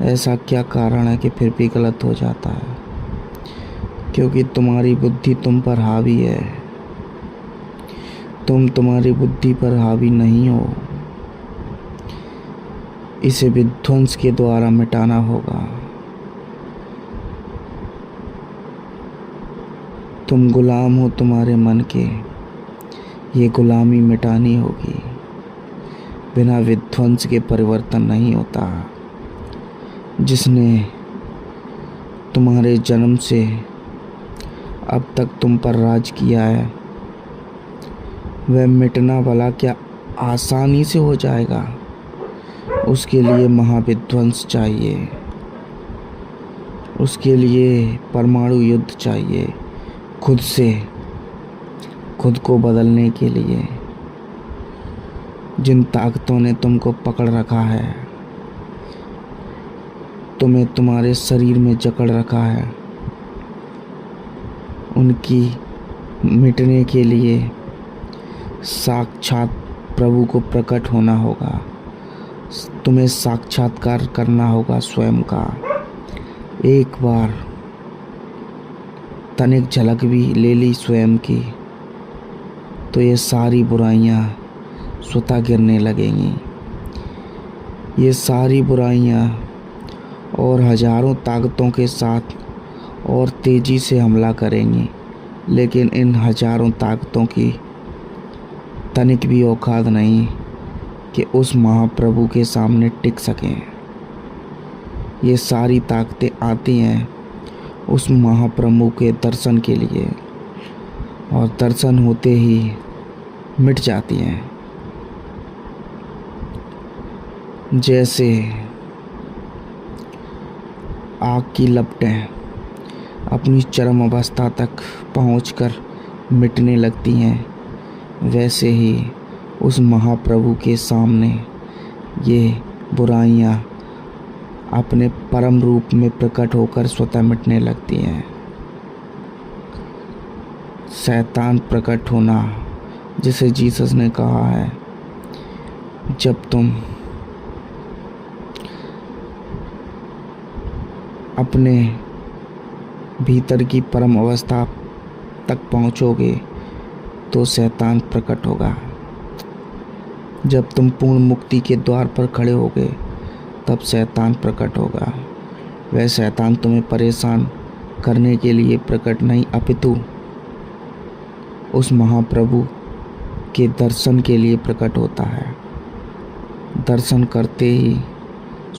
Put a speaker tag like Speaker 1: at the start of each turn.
Speaker 1: ऐसा क्या कारण है कि फिर भी गलत हो जाता है? क्योंकि तुम्हारी बुद्धि तुम पर हावी है। तुम तुम्हारी बुद्धि पर हावी नहीं हो। इसे विध्वंस के द्वारा मिटाना होगा। तुम गुलाम हो तुम्हारे मन के, ये गुलामी मिटानी होगी। बिना विध्वंस के परिवर्तन नहीं होता। जिसने तुम्हारे जन्म से अब तक तुम पर राज किया है, वह मिटना भला क्या आसानी से हो जाएगा? उसके लिए महाविध्वंस चाहिए। उसके लिए परमाणु युद्ध चाहिए। खुद को बदलने के लिए। जिन ताकतों ने तुमको पकड़ रखा है, तुम्हें तुम्हारे शरीर में जकड़ रखा है, उनकी मिटने के लिए साक्षात प्रभु को प्रकट होना होगा। तुम्हें साक्षात्कार करना होगा स्वयं का। एक बार तनिक झलक भी ले ली स्वयं की, तो ये सारी बुराइयां स्वतः गिरने लगेंगी। ये सारी बुराइयां और हजारों ताकतों के साथ और तेजी से हमला करेंगी, लेकिन इन हजारों ताकतों की तनिक भी औकात नहीं कि उस महाप्रभु के सामने टिक सकें। ये सारी ताकतें आती हैं उस महाप्रभु के दर्शन के लिए, और दर्शन होते ही मिट जाती हैं। जैसे आग की लपटें अपनी चरम अवस्था तक पहुंचकर मिटने लगती हैं, वैसे ही उस महाप्रभु के सामने ये बुराइयां अपने परम रूप में प्रकट होकर स्वतः मिटने लगती हैं। शैतान प्रकट होना, जिसे जीसस ने कहा है, जब तुम अपने भीतर की परम अवस्था तक पहुंचोगे तो शैतान प्रकट होगा। जब तुम पूर्ण मुक्ति के द्वार पर खड़े होगे तब शैतान प्रकट होगा। वह शैतान तुम्हें परेशान करने के लिए प्रकट नहीं, अपितु उस महाप्रभु के दर्शन के लिए प्रकट होता है। दर्शन करते ही